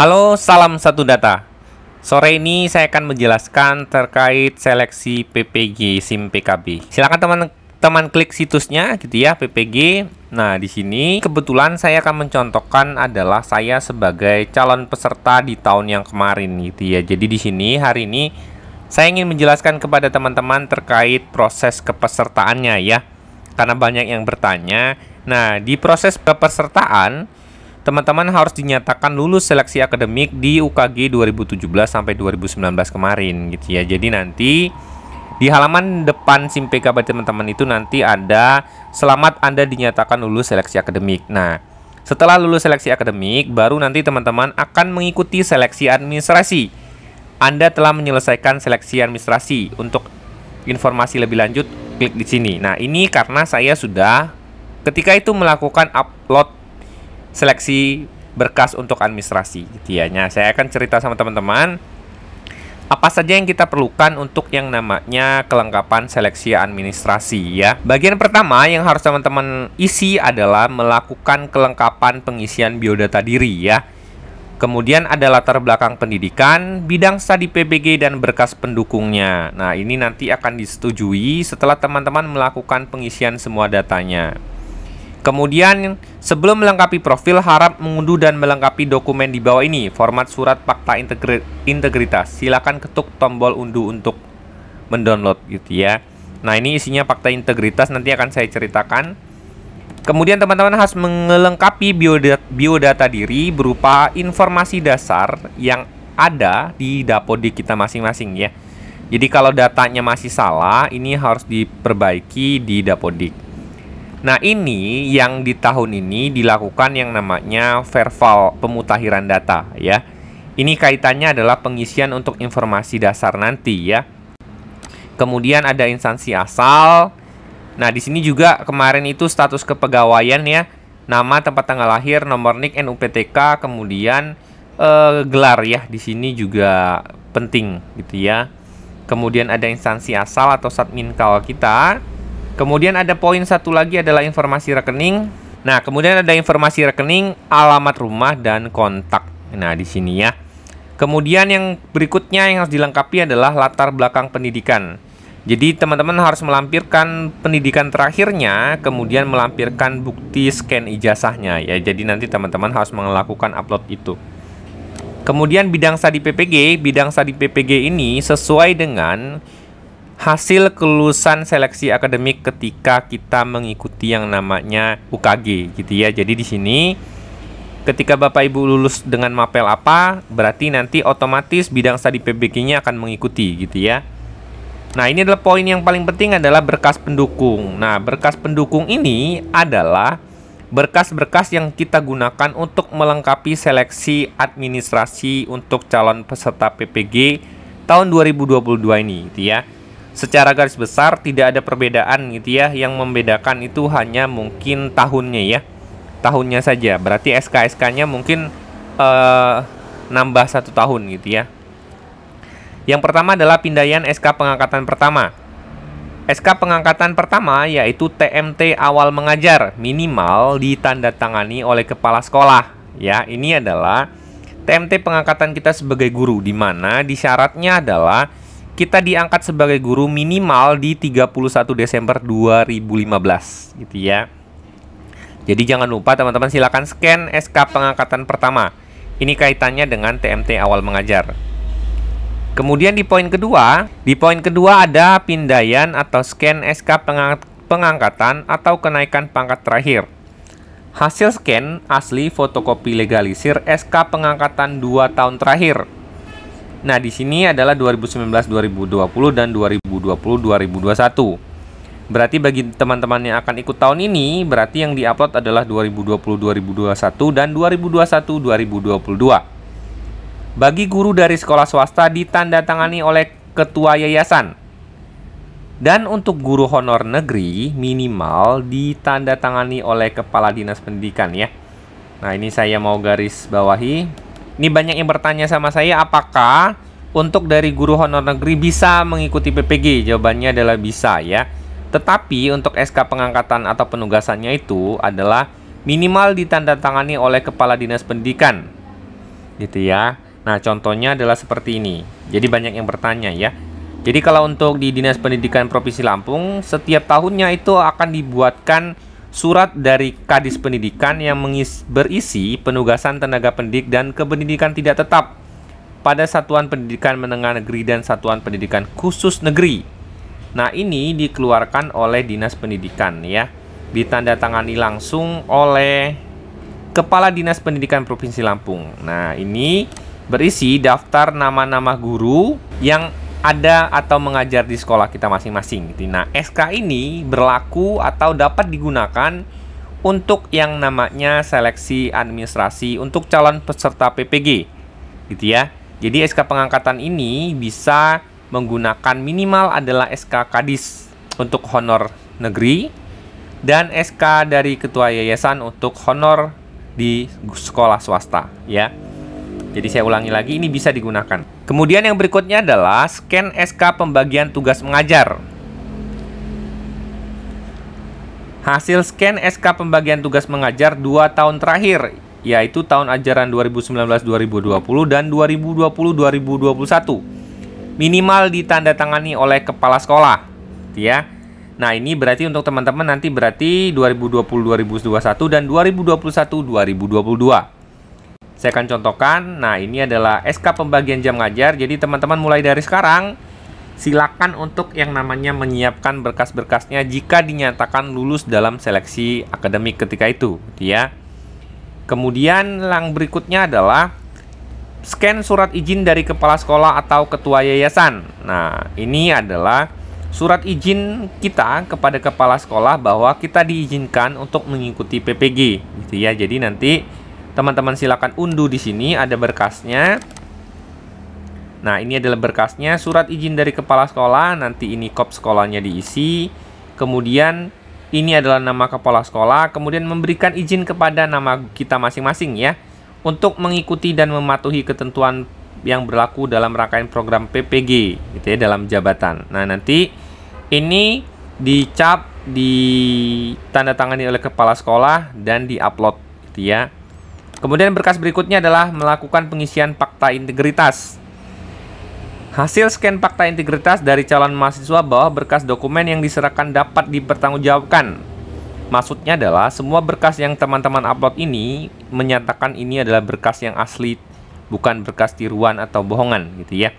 Halo, salam satu data. Sore ini saya akan menjelaskan terkait seleksi PPG SIM PKB. Silakan teman-teman klik situsnya gitu ya, PPG. Nah, di sini kebetulan saya akan mencontohkan adalah saya sebagai calon peserta di tahun yang kemarin gitu ya. Jadi di sini hari ini saya ingin menjelaskan kepada teman-teman terkait proses kepesertaannya ya. Karena banyak yang bertanya. Nah, di proses kepesertaan teman-teman harus dinyatakan lulus seleksi akademik di UKG 2017 sampai 2019 kemarin gitu ya. Jadi nanti di halaman depan SIM PKB teman-teman itu nanti ada selamat Anda dinyatakan lulus seleksi akademik. Nah, setelah lulus seleksi akademik baru nanti teman-teman akan mengikuti seleksi administrasi. Anda telah menyelesaikan seleksi administrasi. Untuk informasi lebih lanjut klik di sini. Nah, ini karena saya sudah ketika itu melakukan upload seleksi berkas untuk administrasi gitu ya. Nah, saya akan cerita sama teman-teman apa saja yang kita perlukan untuk yang namanya kelengkapan seleksi administrasi ya. Bagian pertama yang harus teman-teman isi adalah melakukan kelengkapan pengisian biodata diri ya. Kemudian ada latar belakang pendidikan, bidang studi PPG dan berkas pendukungnya. Nah, ini nanti akan disetujui setelah teman-teman melakukan pengisian semua datanya. Kemudian, sebelum melengkapi profil, harap mengunduh dan melengkapi dokumen di bawah ini. Format surat fakta integritas. Silakan ketuk tombol unduh untuk mendownload gitu ya. Nah, ini isinya fakta integritas, nanti akan saya ceritakan. Kemudian teman-teman harus melengkapi biodata diri berupa informasi dasar yang ada di Dapodik kita masing-masing ya. Jadi kalau datanya masih salah, ini harus diperbaiki di Dapodik. Nah, ini yang di tahun ini dilakukan yang namanya verval pemutakhiran data ya. Ini kaitannya adalah pengisian untuk informasi dasar nanti ya. Kemudian ada instansi asal. Nah, di sini juga kemarin itu status kepegawaian ya. Nama, tempat tanggal lahir, nomor NIK, NUPTK, kemudian gelar ya. Di sini juga penting gitu ya. Kemudian ada instansi asal atau satminkal kita. Kemudian ada poin satu lagi adalah informasi rekening. Nah, kemudian ada informasi rekening, alamat rumah dan kontak. Nah, di sini ya. Kemudian yang berikutnya yang harus dilengkapi adalah latar belakang pendidikan. Jadi teman-teman harus melampirkan pendidikan terakhirnya, kemudian melampirkan bukti scan ijazahnya ya. Jadi nanti teman-teman harus melakukan upload itu. Kemudian bidang studi PPG ini sesuai dengan hasil kelulusan seleksi akademik ketika kita mengikuti yang namanya UKG gitu ya. Jadi di sini ketika Bapak Ibu lulus dengan mapel apa, berarti nanti otomatis bidang studi PPG-nya akan mengikuti gitu ya. Nah, ini adalah poin yang paling penting adalah berkas pendukung. Nah, berkas pendukung ini adalah berkas-berkas yang kita gunakan untuk melengkapi seleksi administrasi untuk calon peserta PPG tahun 2022 ini gitu ya. Secara garis besar tidak ada perbedaan gitu ya. Yang membedakan itu hanya mungkin tahunnya ya. Tahunnya saja. Berarti SK-SK-nya mungkin nambah 1 tahun gitu ya. Yang pertama adalah pindaian SK pengangkatan pertama. SK pengangkatan pertama yaitu TMT awal mengajar minimal ditandatangani oleh kepala sekolah. Ya, ini adalah TMT pengangkatan kita sebagai guru, di mana di syaratnya adalah kita diangkat sebagai guru minimal di 31 Desember 2015 gitu ya. Jadi jangan lupa teman-teman silakan scan SK pengangkatan pertama. Ini kaitannya dengan TMT awal mengajar. Kemudian di poin kedua ada pindaian atau scan SK pengangkatan atau kenaikan pangkat terakhir. Hasil scan asli fotokopi legalisir SK pengangkatan 2 tahun terakhir. Nah, di sini adalah 2019-2020 dan 2020-2021. Berarti bagi teman-teman yang akan ikut tahun ini, berarti yang diupload adalah 2020-2021 dan 2021-2022. Bagi guru dari sekolah swasta ditandatangani oleh ketua yayasan. Dan untuk guru honor negeri minimal ditandatangani oleh kepala dinas pendidikan ya. Nah, ini saya mau garis bawahi. Ini banyak yang bertanya sama saya, apakah untuk dari guru honor negeri bisa mengikuti PPG? Jawabannya adalah bisa ya. Tetapi untuk SK pengangkatan atau penugasannya itu adalah minimal ditandatangani oleh kepala dinas pendidikan. gitu ya. Nah, contohnya adalah seperti ini. Jadi banyak yang bertanya ya. Jadi kalau untuk di Dinas Pendidikan Provinsi Lampung, setiap tahunnya itu akan dibuatkan surat dari Kadis Pendidikan yang berisi penugasan tenaga pendidik dan kependidikan tidak tetap pada Satuan Pendidikan Menengah Negeri dan Satuan Pendidikan Khusus Negeri. Nah, ini dikeluarkan oleh Dinas Pendidikan ya. Ditandatangani langsung oleh Kepala Dinas Pendidikan Provinsi Lampung. Nah, ini berisi daftar nama-nama guru yang ada atau mengajar di sekolah kita masing-masing. Nah, SK ini berlaku atau dapat digunakan untuk yang namanya seleksi administrasi untuk calon peserta PPG, gitu ya. Jadi SK pengangkatan ini bisa menggunakan minimal adalah SK Kadis untuk honor negeri dan SK dari ketua yayasan untuk honor di sekolah swasta, ya. Jadi saya ulangi lagi, ini bisa digunakan. Kemudian yang berikutnya adalah scan SK pembagian tugas mengajar. Hasil scan SK pembagian tugas mengajar 2 tahun terakhir, yaitu tahun ajaran 2019-2020 dan 2020-2021. Minimal ditandatangani oleh kepala sekolah, ya. Nah, ini berarti untuk teman-teman nanti berarti 2020-2021 dan 2021-2022. Saya akan contohkan. Nah, ini adalah SK pembagian jam ngajar. Jadi teman-teman mulai dari sekarang silakan untuk yang namanya menyiapkan berkas-berkasnya jika dinyatakan lulus dalam seleksi akademik ketika itu, ya. Kemudian yang berikutnya adalah scan surat izin dari kepala sekolah atau ketua yayasan. Nah, ini adalah surat izin kita kepada kepala sekolah bahwa kita diizinkan untuk mengikuti PPG, gitu ya. Jadi nanti teman-teman silakan unduh di sini, ada berkasnya. Nah, ini adalah berkasnya, surat izin dari kepala sekolah, nanti ini kop sekolahnya diisi. Kemudian ini adalah nama kepala sekolah, kemudian memberikan izin kepada nama kita masing-masing ya untuk mengikuti dan mematuhi ketentuan yang berlaku dalam rangkaian program PPG, gitu ya, dalam jabatan. Nah, nanti ini dicap, ditandatangani oleh kepala sekolah dan diupload, gitu ya. Kemudian berkas berikutnya adalah melakukan pengisian fakta integritas. Hasil scan fakta integritas dari calon mahasiswa bahwa berkas dokumen yang diserahkan dapat dipertanggungjawabkan. Maksudnya adalah semua berkas yang teman-teman upload ini menyatakan ini adalah berkas yang asli, bukan berkas tiruan atau bohongan, gitu ya.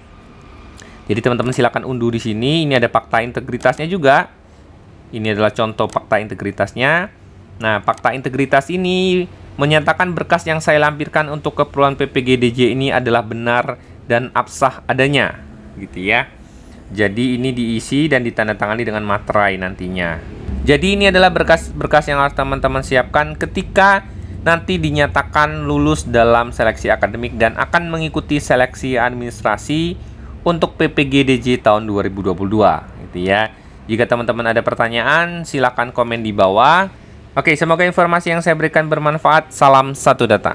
Jadi teman-teman silakan unduh di sini. Ini ada fakta integritasnya juga. Ini adalah contoh fakta integritasnya. Nah, fakta integritas ini menyatakan berkas yang saya lampirkan untuk keperluan PPG-DJ ini adalah benar dan absah adanya, gitu ya. Jadi ini diisi dan ditandatangani dengan materai nantinya. Jadi ini adalah berkas-berkas yang harus teman-teman siapkan ketika nanti dinyatakan lulus dalam seleksi akademik dan akan mengikuti seleksi administrasi untuk PPG-DJ tahun 2022, gitu ya. Jika teman-teman ada pertanyaan, silakan komen di bawah. Oke, semoga informasi yang saya berikan bermanfaat. Salam satu data.